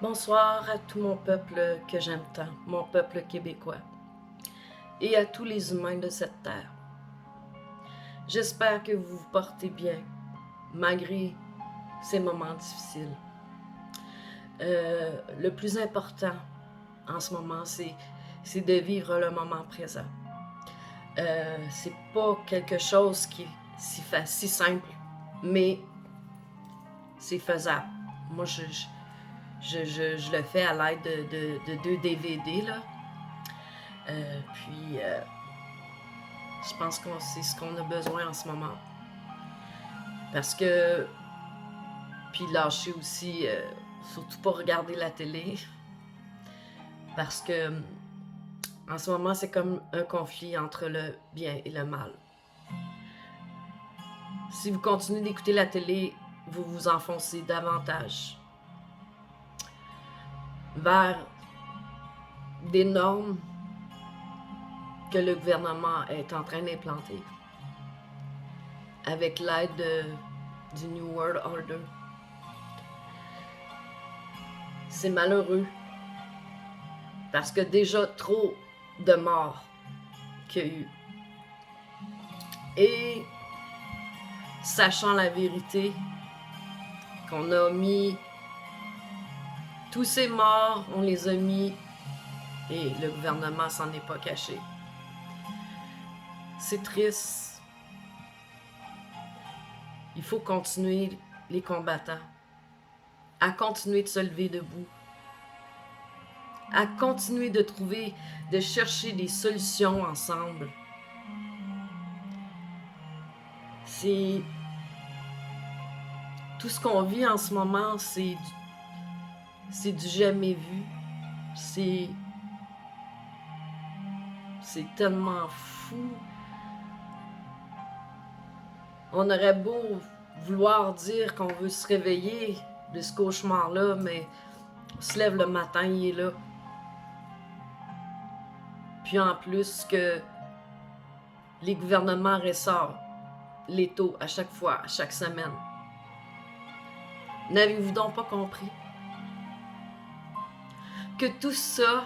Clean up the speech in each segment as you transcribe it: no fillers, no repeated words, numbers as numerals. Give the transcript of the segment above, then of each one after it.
Bonsoir à tout mon peuple que j'aime tant, mon peuple québécois, et à tous les humains de cette terre. J'espère que vous vous portez bien, malgré ces moments difficiles. Le plus important en ce moment, c'est de vivre le moment présent. C'est pas quelque chose qui est si simple, mais c'est faisable. Moi, je le fais à l'aide de 2 DVD, là. Puis, je pense que c'est ce qu'on a besoin en ce moment. Parce que, puis lâcher aussi, surtout pas regarder la télé. Parce que, en ce moment, c'est comme un conflit entre le bien et le mal. Si vous continuez d'écouter la télé, vous vous enfoncez davantage vers des normes que le gouvernement est en train d'implanter avec l'aide du New World Order. C'est malheureux parce que déjà trop de morts qu'il y a eu. Et sachant la vérité qu'on a mis tous ces morts, on les a mis et le gouvernement s'en est pas caché. C'est triste. Il faut continuer les combattants à continuer de se lever debout, à continuer de trouver, de chercher des solutions ensemble. C'est tout ce qu'on vit en ce moment, c'est du jamais vu. C'est tellement fou. On aurait beau vouloir dire qu'on veut se réveiller de ce cauchemar-là, mais on se lève le matin, il est là. Puis en plus que les gouvernements ressortent les taux à chaque fois, à chaque semaine. N'avez-vous donc pas compris que tout ça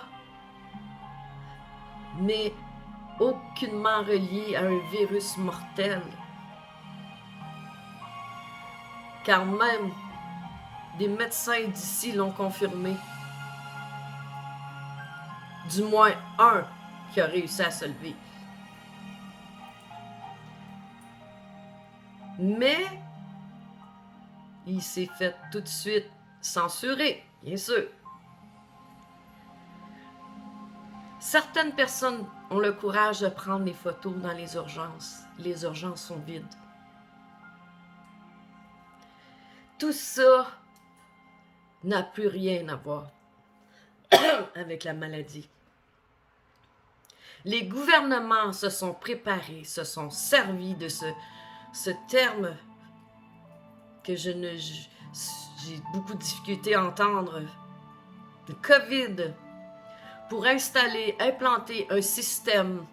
n'est aucunement relié à un virus mortel? Car même des médecins d'ici l'ont confirmé. Du moins un qui a réussi à se lever. Mais il s'est fait tout de suite censurer, bien sûr. Certaines personnes ont le courage de prendre des photos dans les urgences. Les urgences sont vides. Tout ça n'a plus rien à voir avec la maladie. Les gouvernements se sont préparés, se sont servis de ce terme que j'ai beaucoup de difficulté à entendre, de COVID, pour implanter un système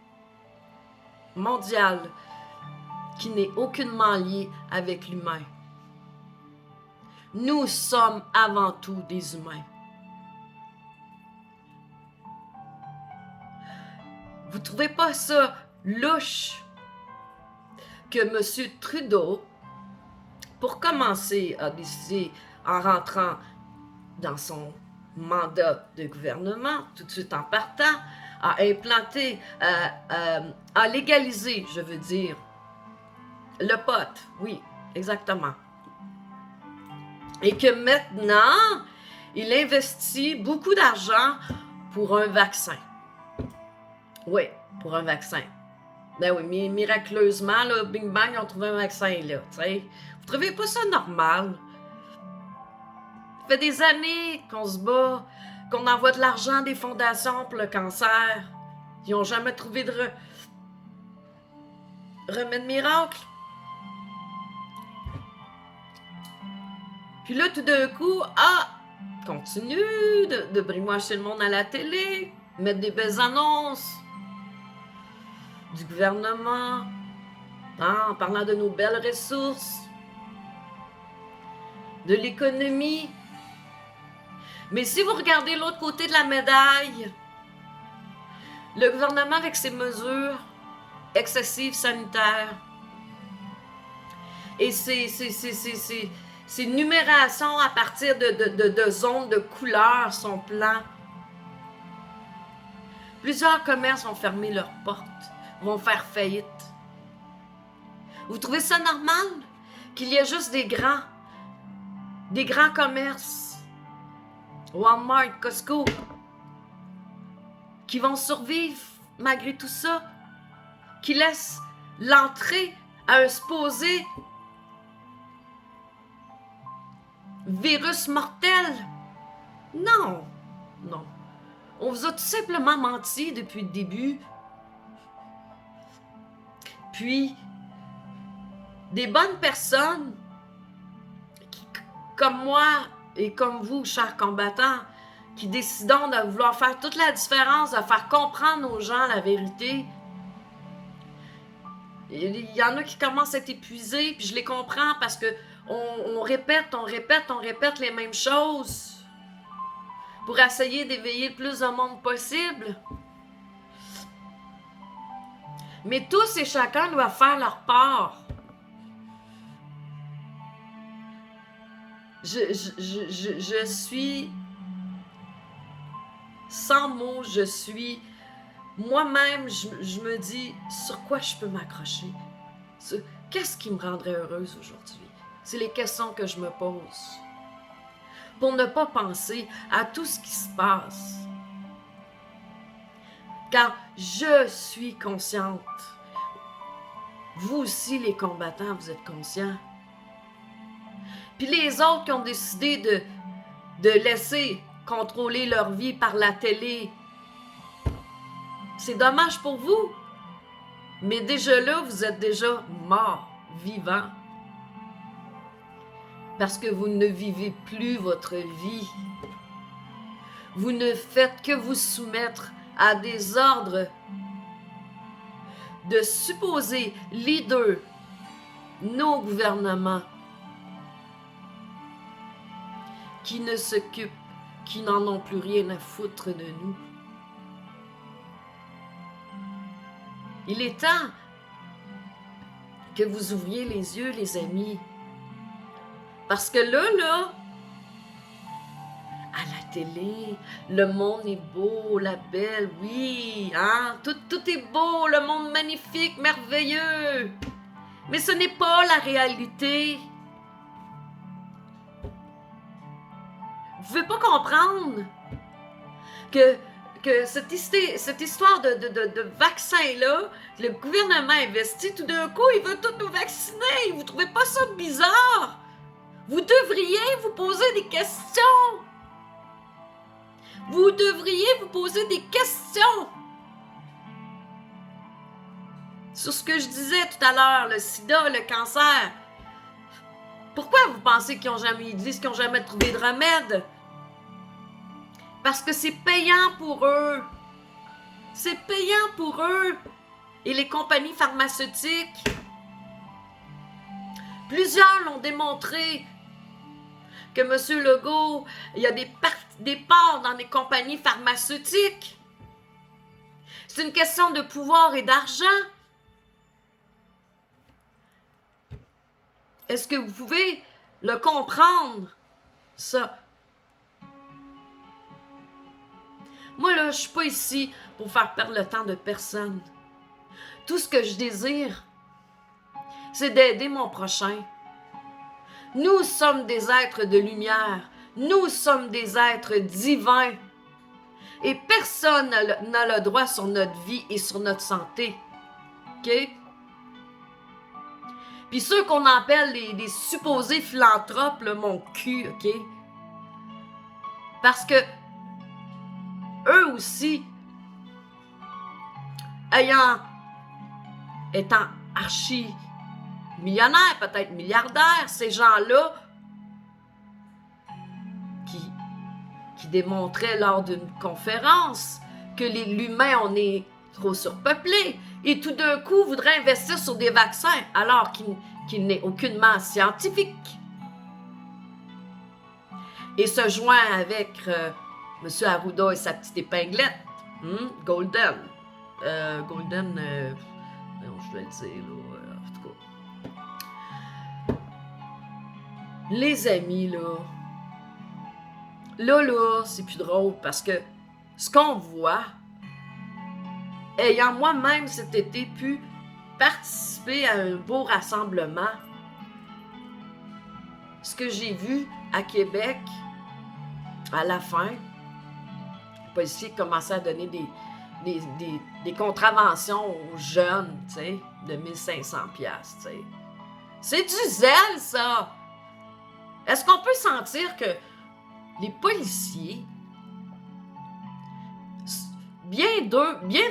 mondial qui n'est aucunement lié avec l'humain. Nous sommes avant tout des humains. Vous trouvez pas ça louche que M. Trudeau, pour commencer, a décidé, en rentrant dans son mandat de gouvernement, tout de suite en partant, à implanter, à légaliser, je veux dire, le pot, oui, exactement. Et que maintenant, il investit beaucoup d'argent pour un vaccin. Oui, pour un vaccin. Ben oui, miraculeusement, là, bing bang, ils ont trouvé un vaccin, là, tu sais. Vous trouvez pas ça normal? Ça fait des années qu'on se bat, qu'on envoie de l'argent à des fondations pour le cancer. Ils n'ont jamais trouvé de remède miracle. Puis là, tout d'un coup, continue de brainwasher le monde à la télé, mettre des belles annonces du gouvernement, en parlant de nos belles ressources, de l'économie. Mais si vous regardez l'autre côté de la médaille, le gouvernement avec ses mesures excessives sanitaires et ses numérations à partir de zones de couleurs, son plan, plusieurs commerces vont fermer leurs portes, vont faire faillite. Vous trouvez ça normal qu'il y ait juste des grands commerces, Walmart, Costco, qui vont survivre malgré tout ça, qui laissent l'entrée à un supposé virus mortel? Non, non. On vous a tout simplement menti depuis le début. Puis, des bonnes personnes, comme moi et comme vous, chers combattants, qui décidons de vouloir faire toute la différence, de faire comprendre aux gens la vérité. Il y en a qui commencent à être épuisés, puis je les comprends parce que on répète les mêmes choses pour essayer d'éveiller le plus de monde possible. Mais tous et chacun doivent faire leur part. Je suis sans mots, je suis moi-même, je me dis sur quoi je peux m'accrocher. Qu'est-ce qui me rendrait heureuse aujourd'hui? C'est les questions que je me pose. Pour ne pas penser à tout ce qui se passe. Car je suis consciente. Vous aussi, les combattants, vous êtes conscients. Puis les autres qui ont décidé de laisser contrôler leur vie par la télé, c'est dommage pour vous. Mais déjà là, vous êtes déjà mort, vivant. Parce que vous ne vivez plus votre vie. Vous ne faites que vous soumettre à des ordres de supposés leaders, nos gouvernements, qui ne s'occupent, qui n'en ont plus rien à foutre de nous. Il est temps que vous ouvriez les yeux, les amis. Parce que là, à la télé, le monde est beau, la belle, oui, hein? Tout est beau, le monde magnifique, merveilleux. Mais ce n'est pas la réalité. Vous ne pouvez pas comprendre que cette histoire de vaccin-là, le gouvernement investit, tout d'un coup, il veut tous nous vacciner. Vous ne trouvez pas ça bizarre? Vous devriez vous poser des questions. Vous devriez vous poser des questions sur ce que je disais tout à l'heure, le sida, le cancer. Pourquoi vous pensez qu'ils disent qu'ils n'ont jamais trouvé de remède? Parce que c'est payant pour eux. C'est payant pour eux. Et les compagnies pharmaceutiques, plusieurs l'ont démontré que M. Legault, il y a des parts dans les compagnies pharmaceutiques. C'est une question de pouvoir et d'argent. Est-ce que vous pouvez le comprendre, ça? Moi, là, je ne suis pas ici pour faire perdre le temps de personne. Tout ce que je désire, c'est d'aider mon prochain. Nous sommes des êtres de lumière. Nous sommes des êtres divins. Et personne n'a le droit sur notre vie et sur notre santé. OK? Puis ceux qu'on appelle les supposés philanthropes, là, mon cul, OK? Parce que eux aussi, étant archi-millionnaires, peut-être milliardaires, ces gens-là qui démontraient lors d'une conférence que l'humain, on est trop surpeuplé, et tout d'un coup voudraient investir sur des vaccins alors qu'il n'est aucunement scientifique. et se joint avec M. Arruda et sa petite épinglette, Golden. Golden, non, je vais le dire, là, en tout cas. Les amis, là, c'est plus drôle parce que ce qu'on voit, ayant moi-même cet été pu participer à un beau rassemblement, ce que j'ai vu à Québec, à la fin, les policiers commençaient à donner des contraventions aux jeunes, tu sais, de 1500$, tu sais. C'est du zèle, ça! Est-ce qu'on peut sentir que les policiers, bien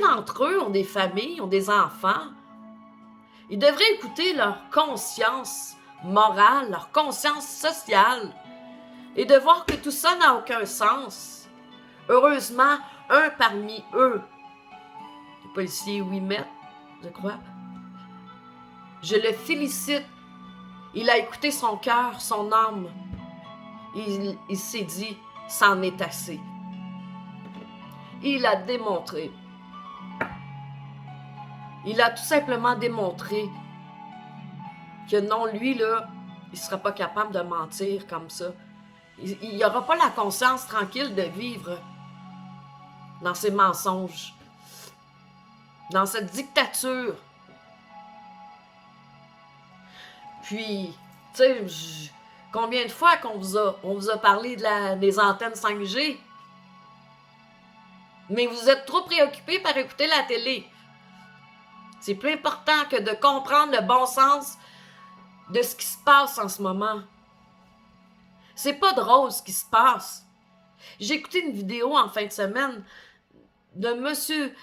d'entre eux ont des familles, ont des enfants, ils devraient écouter leur conscience morale, leur conscience sociale, et de voir que tout ça n'a aucun sens. Heureusement, un parmi eux, le policier Ouimet, je crois, je le félicite. Il a écouté son cœur, son âme. Il s'est dit, c'en est assez. Il a démontré. Il a tout simplement démontré que non, lui, là, il ne sera pas capable de mentir comme ça. Il n'aura pas la conscience tranquille de vivre dans ses mensonges, dans cette dictature. Puis, tu sais, combien de fois on vous a parlé des antennes 5G? Mais vous êtes trop préoccupés par écouter la télé. C'est plus important que de comprendre le bon sens de ce qui se passe en ce moment. C'est pas drôle ce qui se passe. J'ai écouté une vidéo en fin de semaine de monsieur,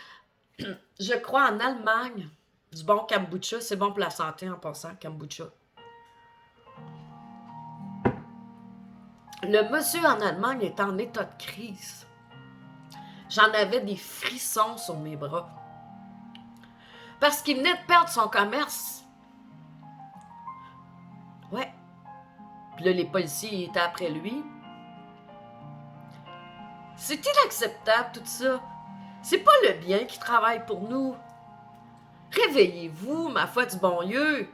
je crois en Allemagne, du bon kombucha. C'est bon pour la santé en passant, kombucha. Le monsieur en Allemagne est en état de crise. J'en avais des frissons sur mes bras. Parce qu'il venait de perdre son commerce. Ouais. Puis là, les policiers étaient après lui. C'est inacceptable, tout ça. C'est pas le bien qui travaille pour nous. Réveillez-vous, ma foi du bon Dieu.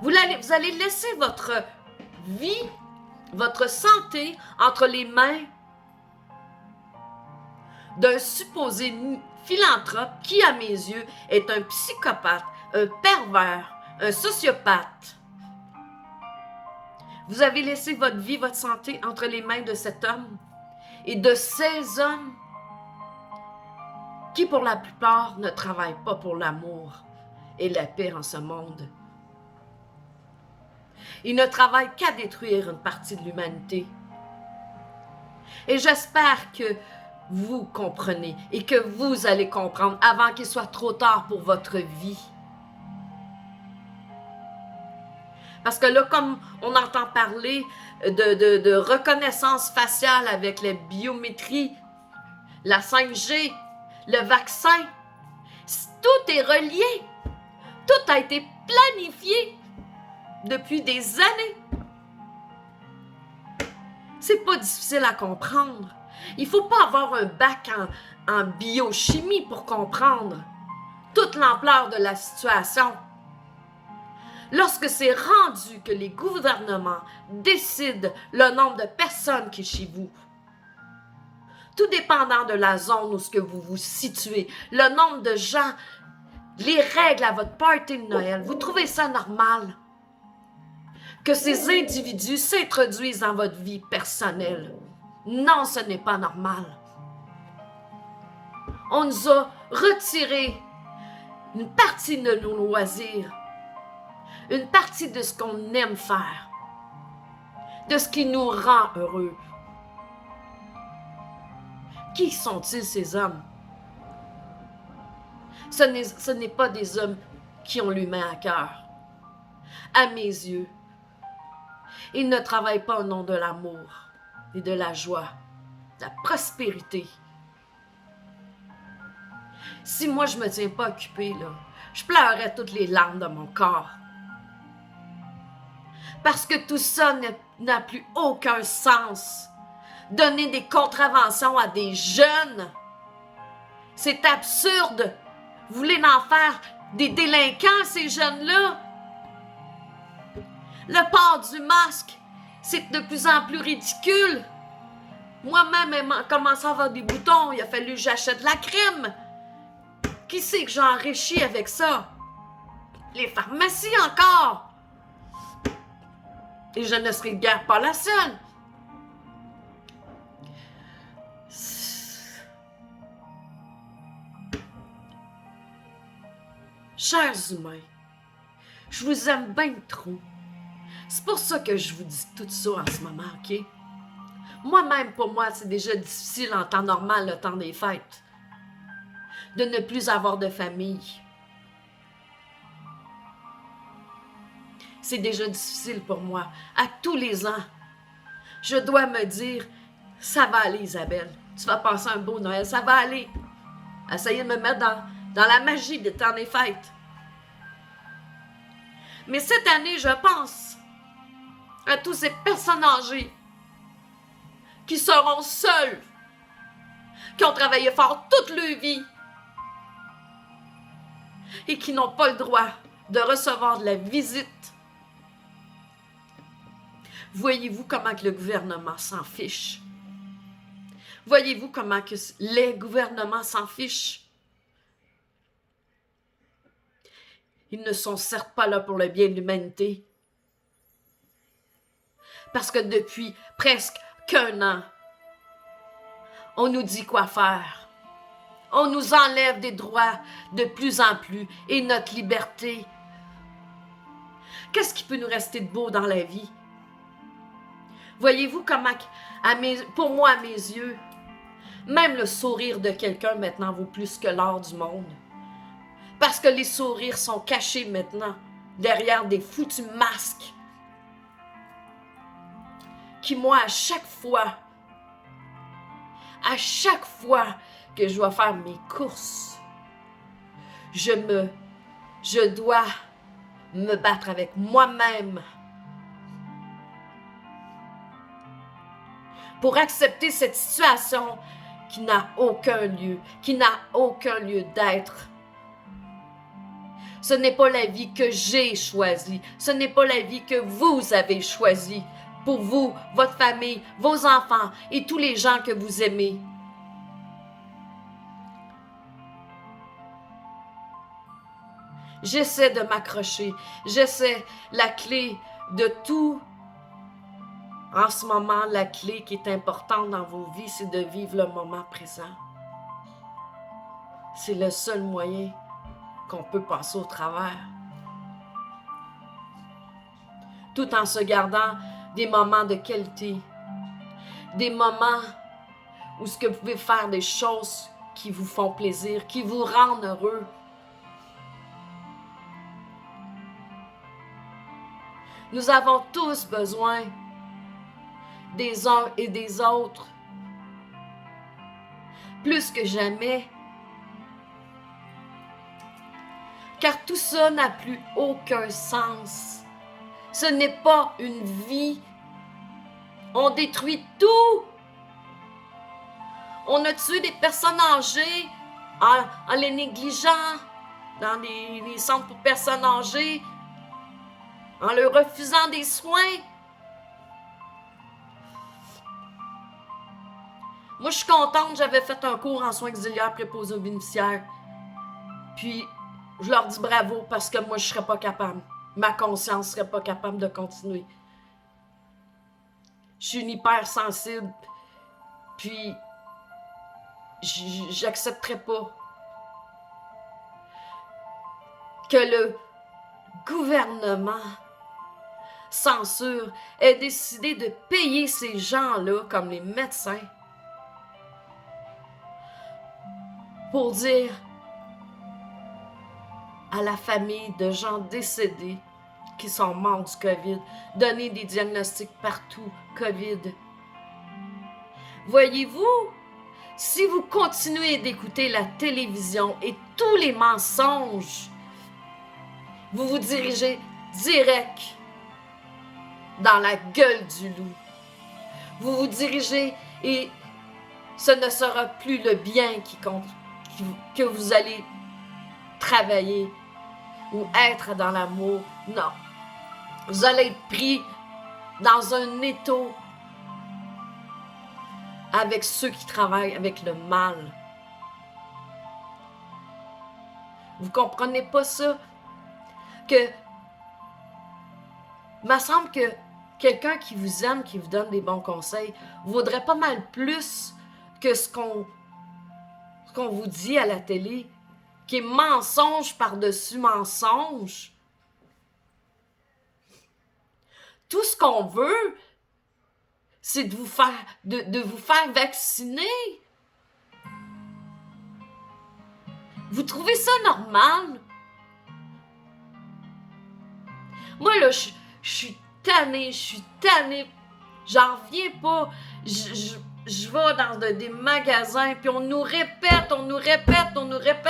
Vous allez laisser votre vie, votre santé entre les mains d'un supposé philanthrope qui, à mes yeux, est un psychopathe, un pervers, un sociopathe. Vous avez laissé votre vie, votre santé entre les mains de cet homme et de ces hommes qui, pour la plupart, ne travaillent pas pour l'amour et la paix en ce monde. Ils ne travaillent qu'à détruire une partie de l'humanité. Et j'espère que vous comprenez et que vous allez comprendre avant qu'il soit trop tard pour votre vie. Parce que là, comme on entend parler de reconnaissance faciale avec la biométrie, la 5G, le vaccin, tout est relié. Tout a été planifié depuis des années. C'est pas difficile à comprendre. Il faut pas avoir un bac en biochimie pour comprendre toute l'ampleur de la situation. Lorsque c'est rendu que les gouvernements décident le nombre de personnes qui est chez vous, tout dépendant de la zone où ce que vous vous situez, le nombre de gens, les règles à votre party de Noël, vous trouvez ça normal que ces individus s'introduisent dans votre vie personnelle? Non, ce n'est pas normal. On nous a retiré une partie de nos loisirs, une partie de ce qu'on aime faire, de ce qui nous rend heureux. Qui sont-ils, ces hommes? Ce n'est pas des hommes qui ont l'humain à cœur. À mes yeux, ils ne travaillent pas au nom de l'amour et de la joie, de la prospérité. Si moi, je ne me tiens pas occupée, là, je pleurerais toutes les larmes de mon corps. Parce que tout ça n'a plus aucun sens. Donner des contraventions à des jeunes, c'est absurde. Vous voulez en faire des délinquants, ces jeunes-là? Le port du masque, c'est de plus en plus ridicule. Moi-même, en commençant à avoir des boutons, il a fallu que j'achète de la crème. Qui c'est que j'ai enrichi avec ça? Les pharmacies encore. Et je ne serai guère pas la seule. Chers humains, je vous aime bien trop. C'est pour ça que je vous dis tout ça en ce moment, OK? Moi-même, pour moi, c'est déjà difficile en temps normal, le temps des fêtes, de ne plus avoir de famille. C'est déjà difficile pour moi. À tous les ans, je dois me dire, ça va aller, Isabelle. Tu vas passer un beau Noël, ça va aller. Essayez de me mettre dans la magie des temps des fêtes. Mais cette année, je pense à tous ces personnes âgées qui seront seules, qui ont travaillé fort toute leur vie et qui n'ont pas le droit de recevoir de la visite. Voyez-vous comment que le gouvernement s'en fiche? Voyez-vous comment que les gouvernements s'en fichent? Ils ne sont certes pas là pour le bien de l'humanité. Parce que depuis presque qu'un an, on nous dit quoi faire. On nous enlève des droits de plus en plus et notre liberté. Qu'est-ce qui peut nous rester de beau dans la vie? Voyez-vous comment, pour moi, à mes yeux, même le sourire de quelqu'un maintenant vaut plus que l'or du monde. Parce que les sourires sont cachés maintenant derrière des foutus masques qui, moi, à chaque fois que je dois faire mes courses, je dois me battre avec moi-même pour accepter cette situation qui n'a aucun lieu d'être. Ce n'est pas la vie que j'ai choisie. Ce n'est pas la vie que vous avez choisie pour vous, votre famille, vos enfants et tous les gens que vous aimez. J'essaie de m'accrocher. J'essaie la clé de tout. En ce moment, la clé qui est importante dans vos vies, c'est de vivre le moment présent. C'est le seul moyen qu'on peut passer au travers. Tout en se gardant des moments de qualité. Des moments où vous pouvez faire des choses qui vous font plaisir, qui vous rendent heureux. Nous avons tous besoin des uns et des autres. Plus que jamais. Car tout ça n'a plus aucun sens. Ce n'est pas une vie. On détruit tout. On a tué des personnes âgées en les négligeant dans les centres pour personnes âgées, en leur refusant des soins. Moi, je suis contente, j'avais fait un cours en soins auxiliaires préposés aux bénéficiaires. Puis, je leur dis bravo parce que moi, je ne serais pas capable. Ma conscience ne serait pas capable de continuer. Je suis une hypersensible. Puis, j'accepterais pas que le gouvernement censure ait décidé de payer ces gens-là, comme les médecins, pour dire à la famille de gens décédés qui sont morts du COVID, donner des diagnostics partout, COVID. Voyez-vous, si vous continuez d'écouter la télévision et tous les mensonges, vous vous dirigez direct dans la gueule du loup. Vous vous dirigez et ce ne sera plus le bien qui compte, que vous allez travailler ou être dans l'amour. Non. Vous allez être pris dans un étau avec ceux qui travaillent avec le mal. Vous comprenez pas ça? Que, il me semble que quelqu'un qui vous aime, qui vous donne des bons conseils, vaudrait pas mal plus que ce qu'on vous dit à la télé, qui est mensonge par-dessus mensonge. Tout ce qu'on veut, c'est de vous faire vacciner. Vous trouvez ça normal? Moi, là, je suis tannée, j'en reviens pas. Je vais dans des magasins, puis on nous répète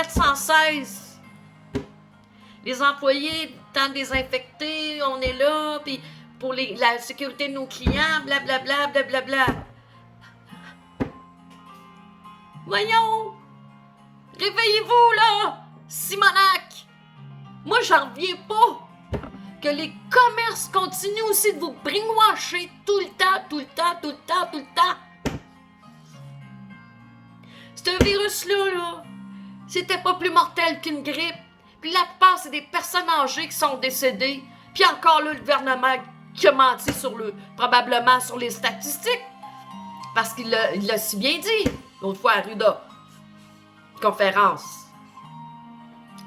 sans cesse. Les employés, tant désinfectés, on est là, puis pour la sécurité de nos clients, blablabla, blablabla. Voyons! Réveillez-vous, là! Simonac! Moi, j'en reviens pas! Que les commerces continuent aussi de vous brainwasher tout le temps. Ce virus-là, là, c'était pas plus mortel qu'une grippe. Puis la plupart, c'est des personnes âgées qui sont décédées. Puis encore là, le gouvernement qui a menti probablement sur les statistiques. Parce qu'il l'a si bien dit, l'autre fois à Ruda. Conférence.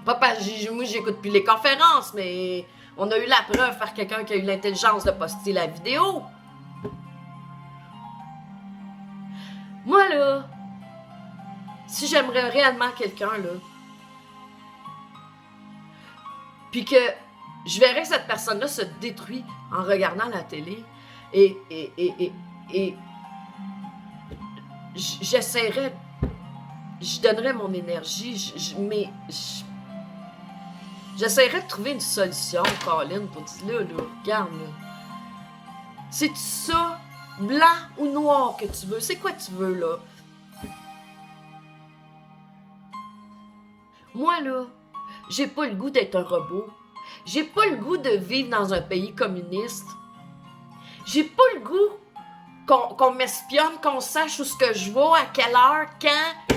Pas parce que moi, j'écoute plus les conférences, mais on a eu la preuve par quelqu'un qui a eu l'intelligence de poster la vidéo. Moi, là, si j'aimerais réellement quelqu'un, là, puis que je verrais que cette personne-là se détruit en regardant la télé, et j'essaierais, je donnerais mon énergie, j'essaierais de trouver une solution, Colin, pour dire, là, regarde, là. C'est ça, blanc ou noir que tu veux? C'est quoi tu veux, là? Moi, là, j'ai pas le goût d'être un robot. J'ai pas le goût de vivre dans un pays communiste. J'ai pas le goût qu'on m'espionne, qu'on sache où ce que je vais, à quelle heure, quand.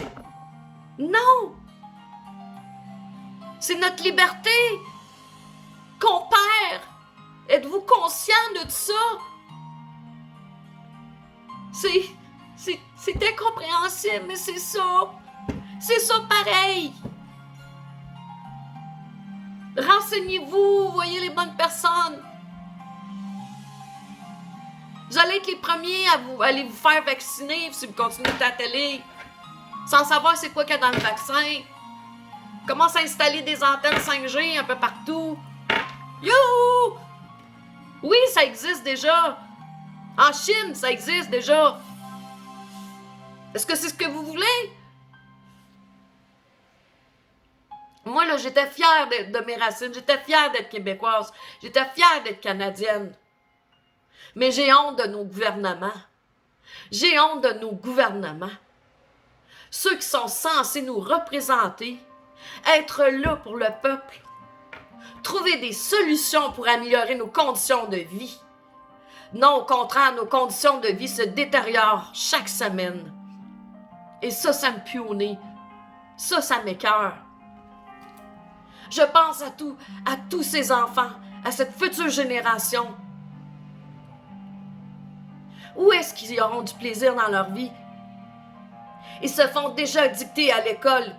Non! C'est notre liberté qu'on perd. Êtes-vous conscient de ça? C'est incompréhensible, mais c'est ça. C'est ça pareil. Renseignez-vous, voyez les bonnes personnes. Vous allez être les premiers à aller vous faire vacciner si vous continuez à la télé, sans savoir c'est quoi qu'il y a dans le vaccin. Comment s'installer des antennes 5G un peu partout. Youhou! Oui, ça existe déjà. En Chine, ça existe déjà. Est-ce que c'est ce que vous voulez? Moi, là, j'étais fière de mes racines. J'étais fière d'être québécoise. J'étais fière d'être canadienne. Mais j'ai honte de nos gouvernements. J'ai honte de nos gouvernements. Ceux qui sont censés nous représenter, être là pour le peuple, trouver des solutions pour améliorer nos conditions de vie. Non, au contraire, nos conditions de vie se détériorent chaque semaine. Et ça me pue au nez. Ça m'écoeure. Je pense à tous ces enfants, à cette future génération. Où est-ce qu'ils auront du plaisir dans leur vie? Ils se font déjà dicter à l'école,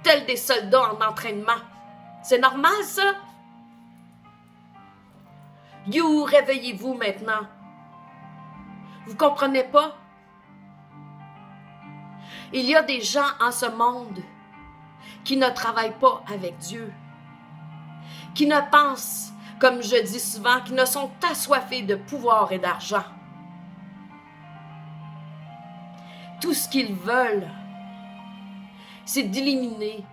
tels des soldats en entraînement. C'est normal, ça? You, réveillez-vous maintenant. Vous comprenez pas? Il y a des gens en ce monde qui ne travaillent pas avec Dieu, qui ne pensent, comme je dis souvent, qui ne sont assoiffés de pouvoir et d'argent. Tout ce qu'ils veulent, c'est d'éliminer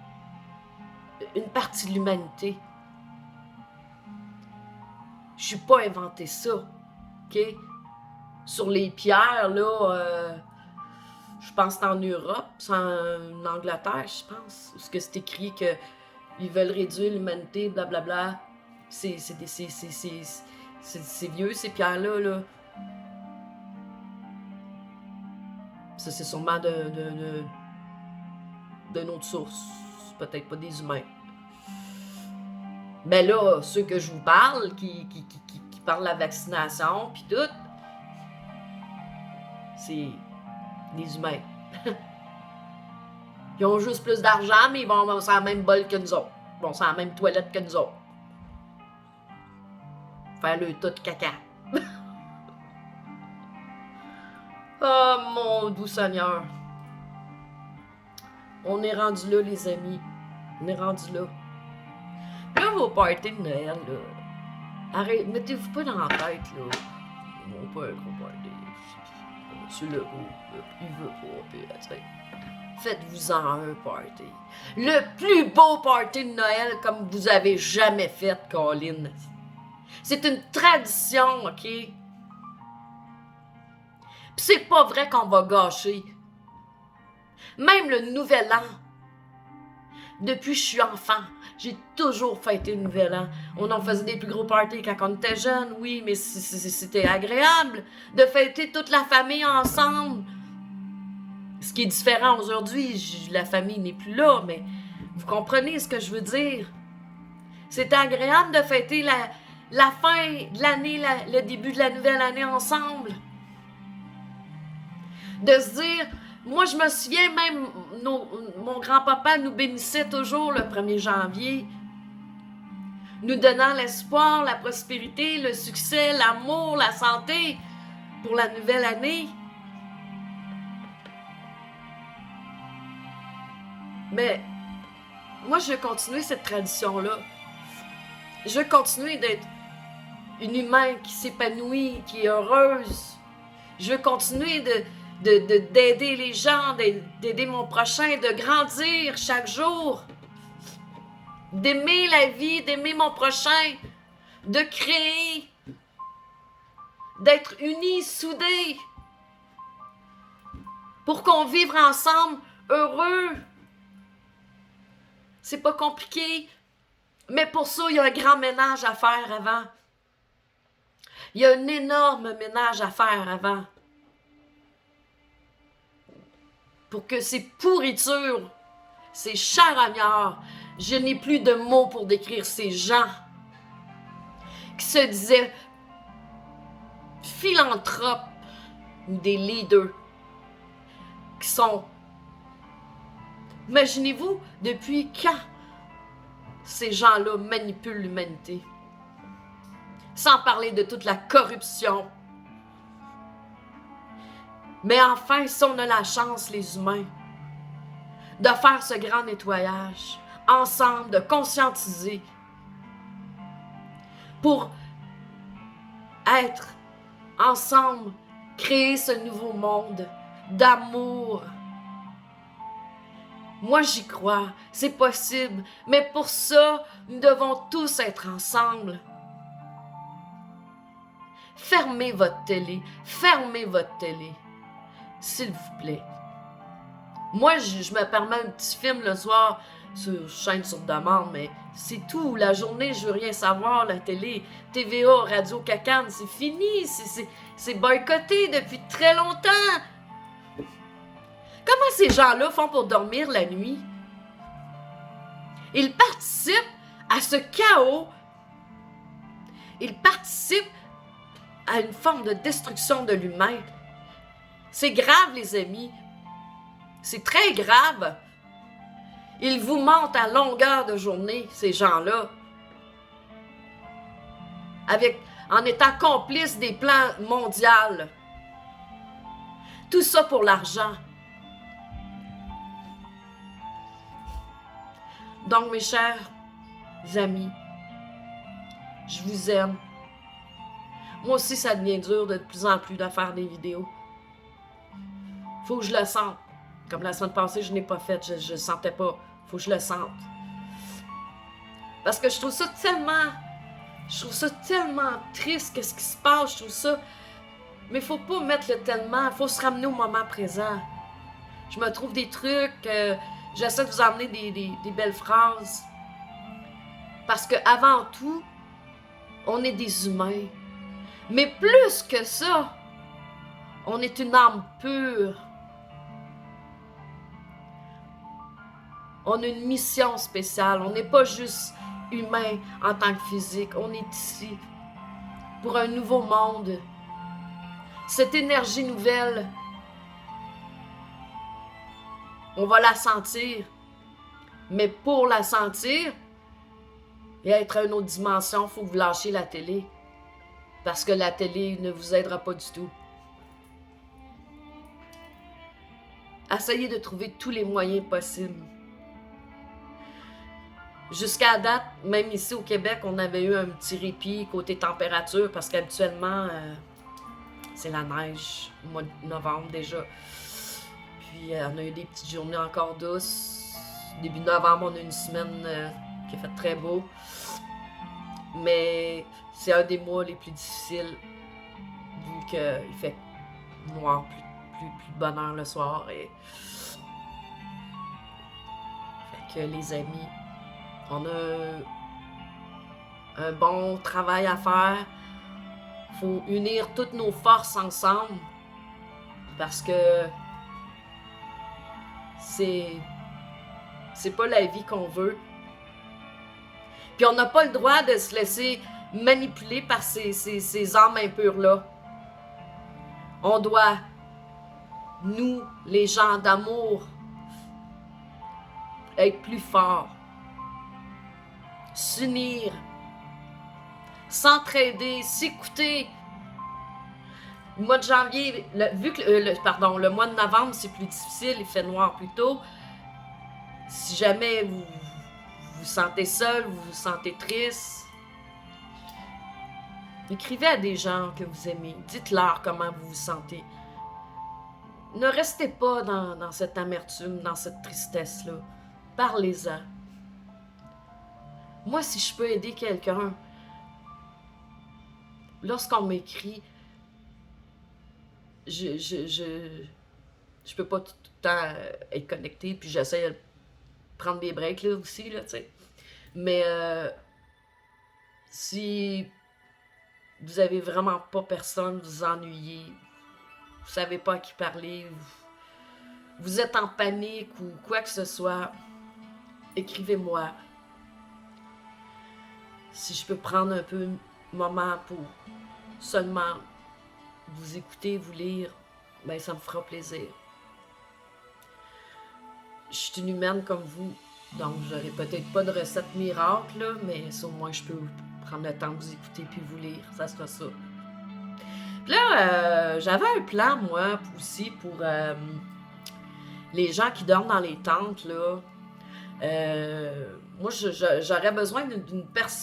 une partie de l'humanité. Je suis pas inventé ça, OK? Sur les pierres, là, je pense que c'est en Europe, c'est en Angleterre, je pense, où c'est écrit qu'ils veulent réduire l'humanité, blablabla. C'est vieux, ces pierres-là, là. Ça, c'est sûrement d'une autre source. Peut-être pas des humains. Mais là, ceux que je vous parle, qui parlent de la vaccination, puis tout, c'est des humains. Ils ont juste plus d'argent, mais ils vont sur la même bol que nous autres. Ils vont sur la même toilette que nous autres. Faire le tas de caca. Oh mon doux Seigneur. On est rendu là, les amis. On est rendu là. Puis là, vos parties de Noël, là. Arrête, mettez-vous pas dans la tête, là. Non, pas un gros party. C'est le haut, il veut pas, puis, tu sais. Faites-vous-en un party. Le plus beau party de Noël comme vous avez jamais fait, Colin. C'est une tradition, OK? Puis c'est pas vrai qu'on va gâcher. Même le Nouvel An. Depuis que je suis enfant, j'ai toujours fêté le Nouvel An. On en faisait des plus gros parties quand on était jeunes, oui, mais c'était agréable de fêter toute la famille ensemble. Ce qui est différent aujourd'hui, la famille n'est plus là, mais vous comprenez ce que je veux dire. C'est agréable de fêter la fin de l'année, le début de la nouvelle année ensemble. De se dire, moi je me souviens même, mon grand-papa nous bénissait toujours le 1er janvier, nous donnant l'espoir, la prospérité, le succès, l'amour, la santé pour la nouvelle année. Mais moi, je veux continuer cette tradition-là. Je veux continuer d'être une humaine qui s'épanouit, qui est heureuse. Je veux continuer d'aider les gens, d'aider mon prochain, de grandir chaque jour. D'aimer la vie, d'aimer mon prochain, de créer, d'être unis, soudés, pour qu'on vive ensemble heureux. C'est pas compliqué, mais pour ça, il y a un grand ménage à faire avant. Il y a un énorme ménage à faire avant. Pour que ces pourritures, ces charognards, je n'ai plus de mots pour décrire ces gens qui se disaient philanthropes ou des leaders qui sont... Imaginez-vous, depuis quand ces gens-là manipulent l'humanité? Sans parler de toute la corruption. Mais enfin, si on a la chance, les humains, de faire ce grand nettoyage, ensemble, de conscientiser, pour être ensemble, créer ce nouveau monde d'amour. Moi, j'y crois, c'est possible, mais pour ça, nous devons tous être ensemble. Fermez votre télé, s'il vous plaît. Moi, je me permets un petit film le soir sur chaîne sur demande, mais c'est tout. La journée, je veux rien savoir, la télé, TVA, Radio Cacane, c'est fini, c'est boycotté depuis très longtemps. Comment ces gens-là font pour dormir la nuit? Ils participent à ce chaos. Ils participent à une forme de destruction de l'humain. C'est grave, les amis. C'est très grave. Ils vous mentent à longueur de journée, ces gens-là. En étant complices des plans mondiaux. Tout ça pour l'argent. Donc, mes chers amis, je vous aime. Moi aussi, ça devient dur de plus en plus de faire des vidéos. Faut que je le sente. Comme la semaine passée, je n'ai pas fait, je le sentais pas. Faut que je le sente. Parce que je trouve ça tellement Je trouve ça tellement triste, qu'est-ce qui se passe, je trouve ça... Mais il faut pas mettre le tellement, il faut se ramener au moment présent. Je me trouve des trucs, j'essaie de vous emmener des belles phrases. Parce que avant tout, on est des humains. Mais plus que ça, on est une âme pure. On a une mission spéciale. On n'est pas juste humain en tant que physique. On est ici pour un nouveau monde. Cette énergie nouvelle, on va la sentir. Mais pour la sentir et être à une autre dimension, il faut que vous lâchiez la télé. Parce que la télé ne vous aidera pas du tout. Essayez de trouver tous les moyens possibles. Jusqu'à date, même ici au Québec, on avait eu un petit répit côté température parce qu'habituellement, c'est la neige au mois de novembre déjà. Puis on a eu des petites journées encore douces. Début novembre, on a une semaine qui a fait très beau. Mais c'est un des mois les plus difficiles vu qu'il fait noir, plus de bonheur le soir. Et... Fait que les amis, on a un bon travail à faire. Il faut unir toutes nos forces ensemble parce que c'est pas la vie qu'on veut. Puis on n'a pas le droit de se laisser manipuler par ces âmes impures-là. On doit, nous, les gens d'amour, être plus forts, s'unir, s'entraider, s'écouter. Le mois de janvier, vu que le mois de novembre, c'est plus difficile, il fait noir plus tôt. Si jamais vous vous sentez seul, vous vous sentez triste, écrivez à des gens que vous aimez. Dites-leur comment vous vous sentez. Ne restez pas dans cette amertume, dans cette tristesse-là. Parlez-en. Moi, si je peux aider quelqu'un, lorsqu'on m'écrit, je peux pas tout le temps être connectée, puis j'essaie de prendre des breaks là aussi, là, tu sais. Mais si vous avez vraiment pas personne, vous vous ennuyez, vous savez pas à qui parler, vous êtes en panique ou quoi que ce soit, écrivez-moi. Si je peux prendre un peu de moment pour seulement vous écouter, vous lire, ben ça me fera plaisir. Je suis une humaine comme vous, donc j'aurai peut-être pas de recette miracle, là, mais au moins je peux prendre le temps de vous écouter puis vous lire, ça sera ça. Puis là, j'avais un plan, moi, aussi, pour les gens qui dorment dans les tentes, là. Moi, j'aurais besoin d'une personne